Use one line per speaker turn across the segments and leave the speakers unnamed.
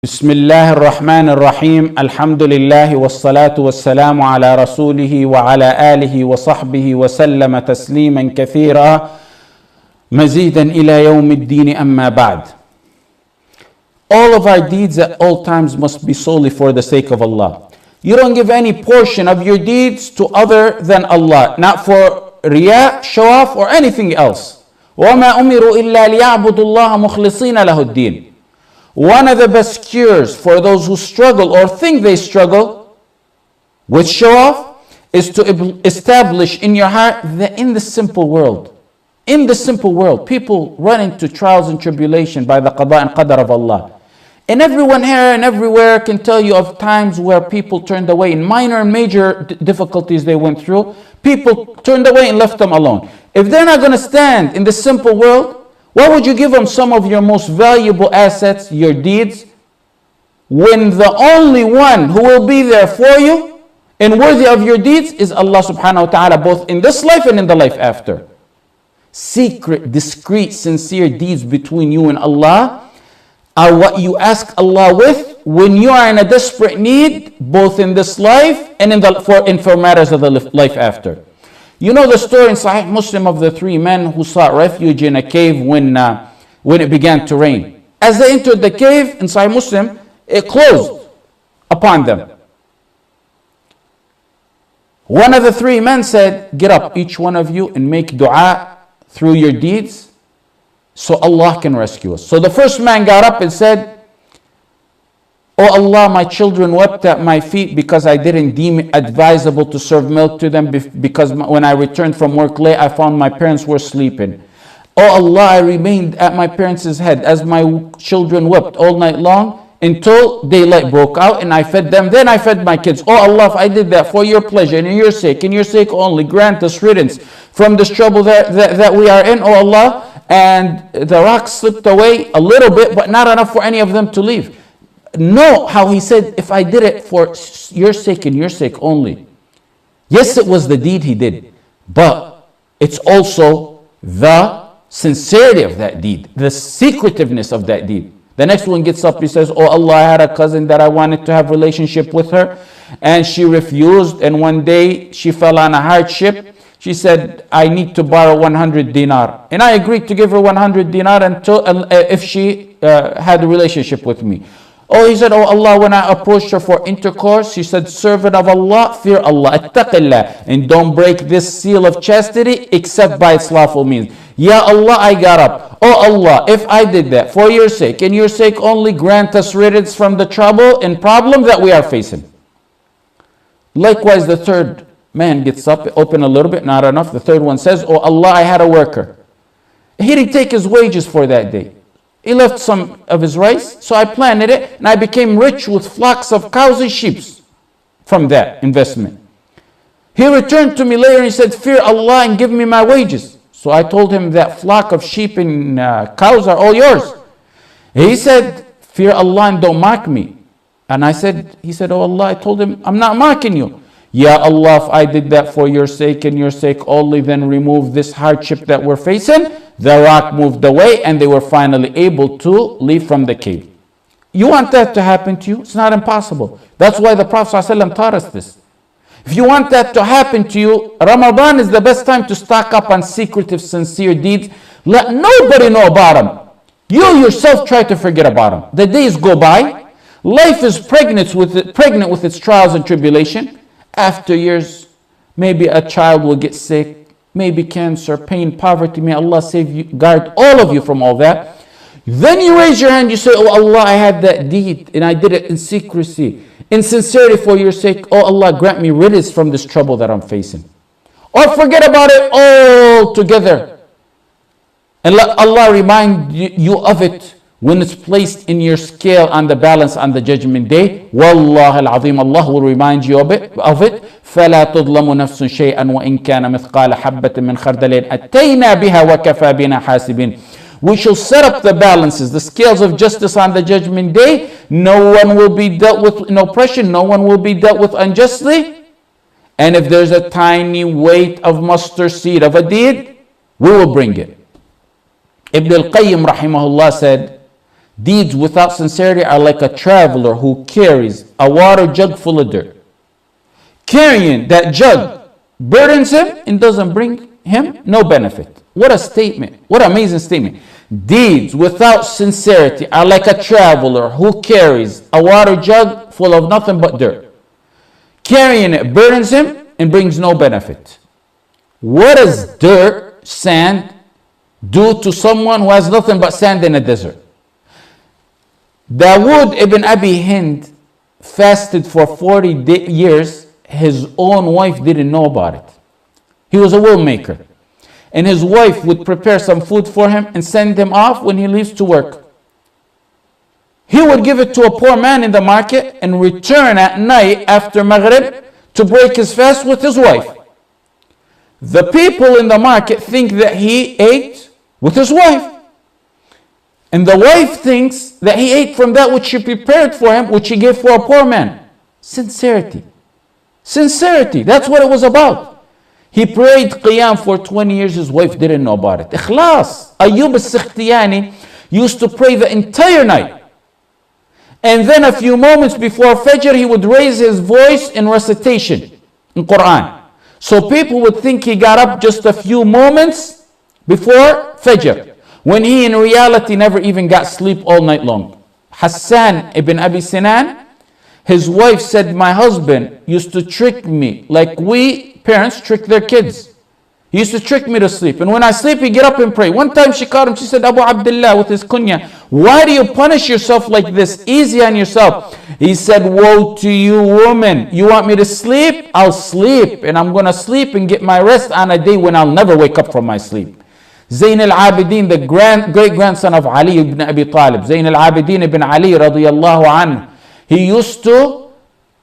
بسم الله الرحمن الرحيم الحمد لله والصلاة والسلام على رسوله وعلى آله وصحبه وسلم تسليما كثيرا مزيدا إلى يوم الدين أما بعد. All of our deeds at all times must be solely for the sake of Allah. You don't give any portion of your deeds to other than Allah, not for riya, show off, or anything else. وَمَا أُمِرُوا إِلَّا لِيَعْبُدُوا اللَّهَ مُخْلِصِينَ لَهُ الدِّينَ. One of the best cures for those who struggle or think they struggle with show off is to establish in your heart that in the simple world, people run into trials and tribulation by the qada and qadar of Allah. And everyone here and everywhere can tell you of times where people turned away in minor and major difficulties they went through. People turned away and left them alone. If they're not going to stand in the simple world, why would you give them some of your most valuable assets, your deeds, when the only one who will be there for you and worthy of your deeds is Allah subhanahu wa ta'ala, both in this life and in the life after? Secret, discreet, sincere deeds between you and Allah are what you ask Allah with when you are in a desperate need, both in this life and for matters of the life after. You know the story in Sahih Muslim of the three men who sought refuge in a cave when it began to rain. As they entered the cave in Sahih Muslim, it closed upon them. One of the three men said, "Get up, each one of you, and make dua through your deeds so Allah can rescue us." So the first man got up and said, "Oh Allah, my children wept at my feet because I didn't deem it advisable to serve milk to them because when I returned from work late, I found my parents were sleeping. Oh Allah, I remained at my parents' head as my children wept all night long until daylight broke out and I fed them. Then I fed my kids. Oh Allah, if I did that for your pleasure and in your sake only, grant us riddance from this trouble that we are in, oh Allah." And the rock slipped away a little bit, but not enough for any of them to leave. Know how he said, if I did it for your sake and your sake only. Yes, it was the deed he did, but it's also the sincerity of that deed, the secretiveness of that deed. The next one gets up, he says, "Oh Allah, I had a cousin that I wanted to have relationship with her and she refused, and one day she fell on a hardship. She said, I need to borrow 100 dinar. And I agreed to give her 100 dinar if she had a relationship with me. Oh, he said, oh Allah, when I approached her for intercourse, she said, servant of Allah, fear Allah, attaqillah, and don't break this seal of chastity except by its lawful means. Ya Allah, I got up. Oh Allah, if I did that for your sake and your sake only, grant us riddance from the trouble and problem that we are facing." Likewise, the third man gets up, open a little bit, not enough. The third one says, "Oh Allah, I had a worker. He didn't take his wages for that day. He left some of his rice, so I planted it, and I became rich with flocks of cows and sheep from that investment. He returned to me later and he said, fear Allah and give me my wages. So I told him that flock of sheep and cows are all yours. He said, fear Allah and don't mock me. And he said, oh Allah, I told him, I'm not mocking you. Ya Allah, if I did that for your sake and your sake only, then remove this hardship that we're facing." The rock moved away and they were finally able to leave from the cave. You want that to happen to you? It's not impossible. That's why the Prophet ﷺ taught us this. If you want that to happen to you, Ramadan is the best time to stock up on secretive, sincere deeds. Let nobody know about them. You yourself try to forget about them. The days go by. Life is pregnant with its trials and tribulation. After years, maybe a child will get sick. Maybe cancer, pain, poverty. May Allah save you, guard all of you from all that. Then you raise your hand, you say, oh Allah, I had that deed and I did it in secrecy, in sincerity for your sake. Oh Allah, grant me riddance from this trouble that I'm facing. Or forget about it altogether. And let Allah remind you of it when it's placed in your scale on the balance on the judgment day. Wallah al-azim, Allah will remind you of it. فَلَا تُظْلَمُ نَفْسٌ شَيْئًا وَإِنْ كَانَ مِثْقَالَ حَبَّةٍ مِّنْ خَرْدَلٍ أَتَّيْنَا بِهَا وَكَفَى بِنَا حَاسِبِينَ. We shall set up the balances, the scales of justice on the judgment day. No one will be dealt with in oppression. No one will be dealt with unjustly. And if there's a tiny weight of mustard seed of a deed, we will bring it. Ibn al-Qayyim rahimahullah said, Deeds without sincerity are like a traveler who carries a water jug full of dirt. Carrying that jug burdens him and doesn't bring him no benefit. What a statement. What an amazing statement. Deeds without sincerity are like a traveler who carries a water jug full of nothing but dirt. Carrying it burdens him and brings no benefit. What does dirt, sand, do to someone who has nothing but sand in a desert? Dawood ibn Abi Hind fasted for 40 years. His own wife didn't know about it. He was a will maker. And his wife would prepare some food for him and send him off when he leaves to work. He would give it to a poor man in the market and return at night after Maghrib to break his fast with his wife. The people in the market think that he ate with his wife. And the wife thinks that he ate from that which she prepared for him, which he gave for a poor man. Sincerity. Sincerity. That's what it was about. He prayed Qiyam for 20 years. His wife didn't know about it. Ikhlas. Ayyub al-Sikhtiyani used to pray the entire night. And then a few moments before Fajr, he would raise his voice in recitation in Quran. So people would think he got up just a few moments before Fajr, when he in reality never even got sleep all night long. Hassan ibn Abi Sinan, his wife said, my husband used to trick me like we parents trick their kids. He used to trick me to sleep. And when I sleep, he get up and pray. One time she caught him, she said, Abu Abdullah, with his kunya, why do you punish yourself like this? Easy on yourself. He said, woe to you, woman. You want me to sleep? I'll sleep. And I'm going to sleep and get my rest on a day when I'll never wake up from my sleep. Zayn al-Abidin, the great-grandson of Ali ibn Abi Talib, Zayn al-Abidin ibn Ali radiyallahu anhu, he used to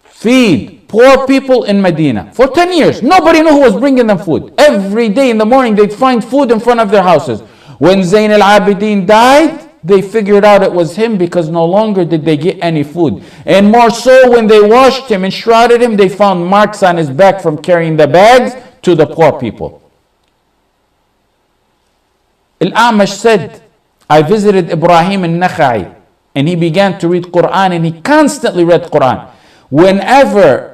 feed poor people in Medina for 10 years. Nobody knew who was bringing them food. Every day in the morning, they'd find food in front of their houses. When Zayn al-Abidin died, they figured out it was him because no longer did they get any food. And more so, when they washed him and shrouded him, they found marks on his back from carrying the bags to the poor people. Al-A'mash said, I visited Ibrahim al-Nakha'i and he began to read Quran and he constantly read Quran. Whenever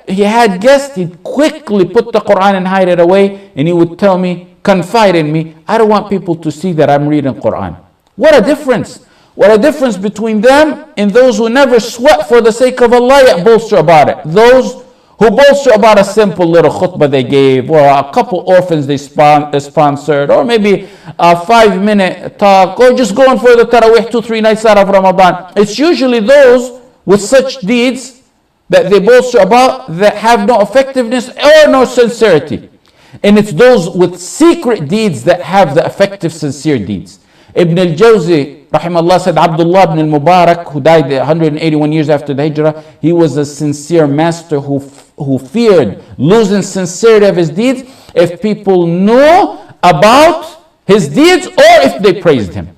he had guests, he'd quickly put the Quran and hide it away, and he would tell me, confide in me, I don't want people to see that I'm reading Quran. What a difference. What a difference between them and those who never sweat for the sake of Allah yet bolster about it. Those who bolster about a simple little khutbah they gave, or a couple orphans they sponsored, or maybe a 5-minute talk, or just going for the Taraweeh 2-3 nights out of Ramadan. It's usually those with such deeds that they bolster about that have no effectiveness or no sincerity. And it's those with secret deeds that have the effective, sincere deeds. Ibn al-Jawzi, rahimahullah, said Abdullah ibn al-Mubarak, who died 181 years after the Hijrah, he was a sincere master who feared losing sincerity of his deeds if people knew about his deeds or if they praised him.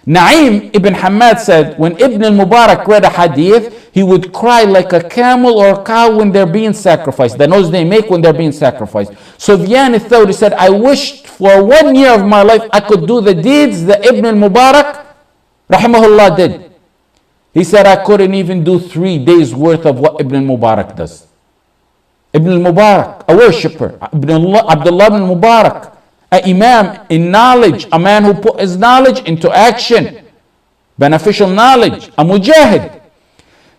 Na'im ibn Hamad said, when Ibn al-Mubarak read a hadith, he would cry like a camel or a cow when they're being sacrificed, the noise they make when they're being sacrificed. Sufyan al-Thawri said, I wished for 1 year of my life I could do the deeds that Ibn al-Mubarak, rahimahullah, did. He said, I couldn't even do 3 days worth of what Ibn al-Mubarak does. Ibn al-Mubarak, a worshipper, Abdullah ibn Mubarak, an imam in knowledge, a man who put his knowledge into action, beneficial knowledge, a mujahid.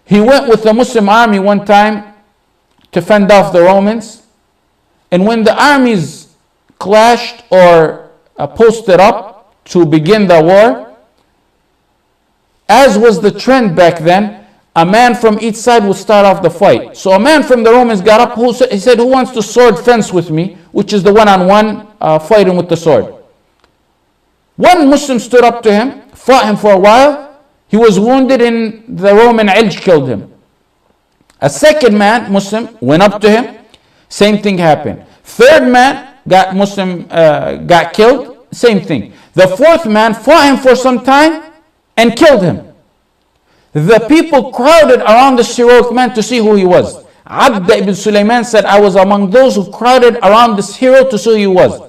He went with the Muslim army one time to fend off the Romans, and when the armies clashed or posted up to begin the war, as was the trend back then, a man from each side would start off the fight. So a man from the Romans got up, he said, who wants to sword fence with me? Which is the one-on-one fighting with the sword. One Muslim stood up to him, fought him for a while. He was wounded and the Roman Ilj killed him. A second man, Muslim, went up to him. Same thing happened. Third man, got killed. Same thing. The fourth man fought him for some time and killed him. The people crowded around this heroic man to see who he was. Abd ibn Sulaiman said, I was among those who crowded around this hero to see who he was.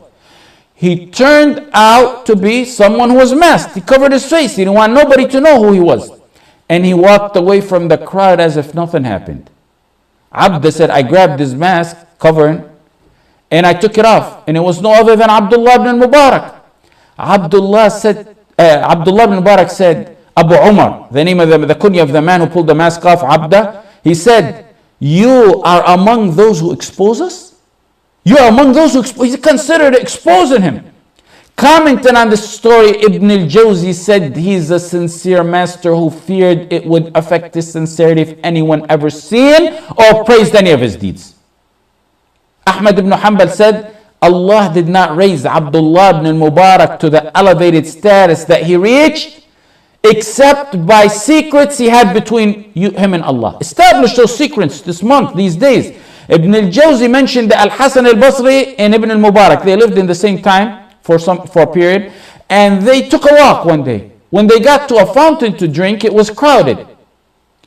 he turned out to be someone who was masked. He covered his face. He didn't want nobody to know who he was. And he walked away from the crowd as if nothing happened. Abda said, I grabbed his mask, covering, and I took it off. And it was no other than Abdullah ibn Mubarak. Abdullah ibn Mubarak said, Abu Umar, the name of the kunya of the man who pulled the mask off, Abda, he said, you are among those who expose us? You are among those who expose. He considered exposing him. Commenting on this story, Ibn al-Jawzi said he's a sincere master who feared it would affect his sincerity if anyone ever seen or praised any of his deeds. Ahmad ibn Hanbal said, Allah did not raise Abdullah ibn Mubarak to the elevated status that he reached except by secrets he had between him and Allah. Establish those secrets this month, these days. Ibn al-Jawzi mentioned that Al-Hasan al-Basri and Ibn al-Mubarak, they lived in the same time for a period, and they took a walk one day. When they got to a fountain to drink, it was crowded.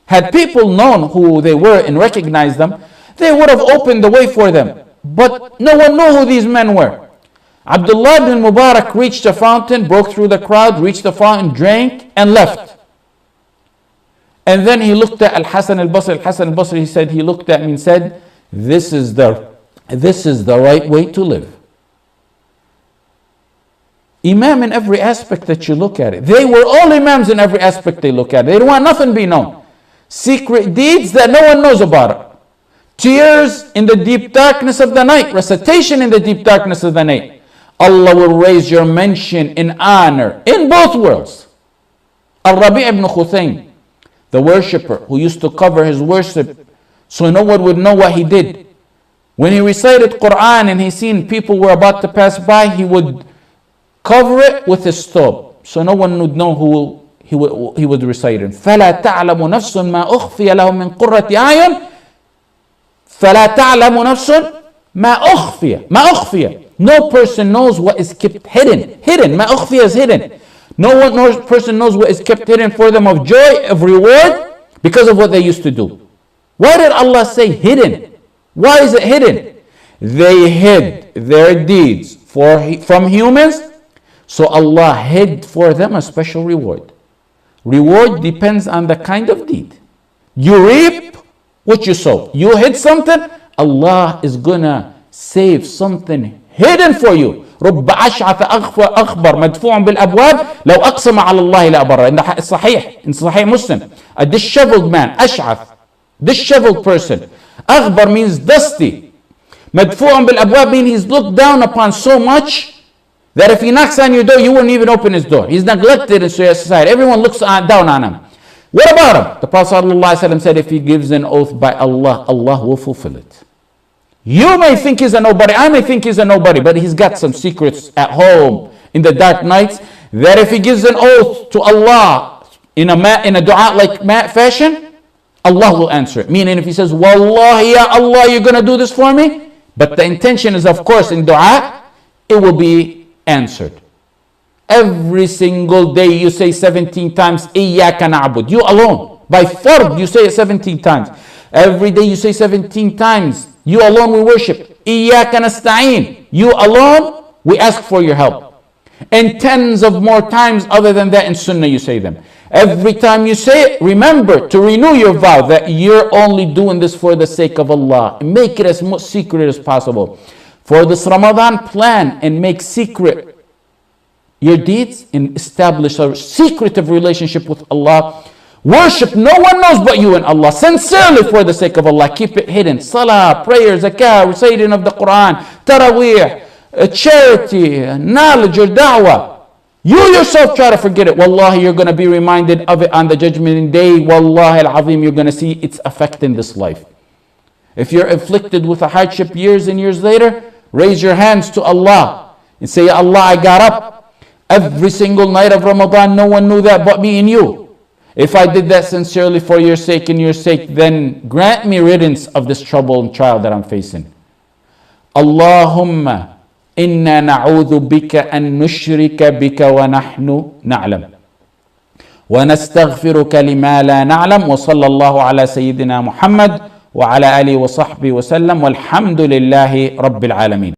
Had people known who they were and recognized them, they would have opened the way for them. But no one knew who these men were. Abdullah ibn Mubarak reached the fountain, broke through the crowd, reached the fountain, drank, and left. And then he looked at Al-Hasan al-Basri. Al-Hasan al-Basri, he said, he looked at me and said, this is the right way to live. Imam in every aspect that you look at it. They were all imams in every aspect they look at it. They didn't want nothing to be known. Secret deeds that no one knows about it. Tears in the deep darkness of the night. Recitation in the deep darkness of the night. Allah will raise your mention in honor in both worlds. Al-Rabi' ibn Khuthaym, the worshipper who used to cover his worship so no one would know what he did. When he recited Quran and he seen people were about to pass by, he would cover it with his thawb so no one would know who he would recite it. فَلَا تَعْلَمُ نَفْسٌ مَا أُخْفِيَ لَهُم مِّن قُرَّةِ أَعْيُنٍ فَلَا تَعْلَمُ نَفْسٌ مَا أُخْفِيَ. No person knows what is kept hidden. Ma ukhfiya is hidden. No person knows what is kept hidden for them of joy, of reward, because of what they used to do. Why did Allah say hidden? Why is it hidden? They hid their deeds from humans, so Allah hid for them a special reward. Reward depends on the kind of deed. You reap what you sow. You hid something, Allah is gonna save something hidden for you. رب أشعث أخبر مدفوع بالأبواب لو أقسم على الله لأبره. In Sahih Muslim, a disheveled man, أشعث, disheveled person. أخبر means dusty. مدفوع بالأبواب means he's looked down upon so much that if he knocks on your door, you wouldn't even open his door. He's neglected in society. Everyone looks down on him. What about him? The Prophet ﷺ said, if he gives an oath by Allah, Allah will fulfill it. You may think he's a nobody, I may think he's a nobody, but he's got some secrets at home in the dark nights that if he gives an oath to Allah in a dua like fashion, Allah will answer it. Meaning if he says, Wallahi ya Allah, you're going to do this for me, but the intention is of course in dua, it will be answered. Every single day you say 17 times, Iyyaka na'bud, you alone. By fard you say it 17 times. Every day you say 17 times, you alone we worship. Iyyaka nasta'een, you alone we ask for your help. And tens of more times other than that in sunnah you say them. Every time you say it, remember to renew your vow that you're only doing this for the sake of Allah. Make it as much secret as possible. For this Ramadan, plan and make secret your deeds and establish a secretive relationship with Allah. Worship no one knows but you and Allah, sincerely for the sake of Allah. Keep it hidden. Salah, prayer, zakah, reciting of the Quran, taraweeh, charity, knowledge or da'wah. You yourself try to forget it. Wallahi, you're going to be reminded of it on the judgment day. Wallahi al-azim, you're going to see its effect in this life. If you're afflicted with a hardship years and years later, raise your hands to Allah and say, Ya Allah, I got up every single night of Ramadan. No one knew that but me and you. If I did that sincerely for your sake and your sake, then grant me riddance of this trouble and trial that I'm facing. Allahumma inna na'udhu bika an nushrika bika wa nahnu na'lam. Wa nastaghfiruka lima la na'lam. Wa sallallahu ala sayyidina Muhammad wa ala alihi wa sahbihi wa sallam. Walhamdulillahi rabbil alameen.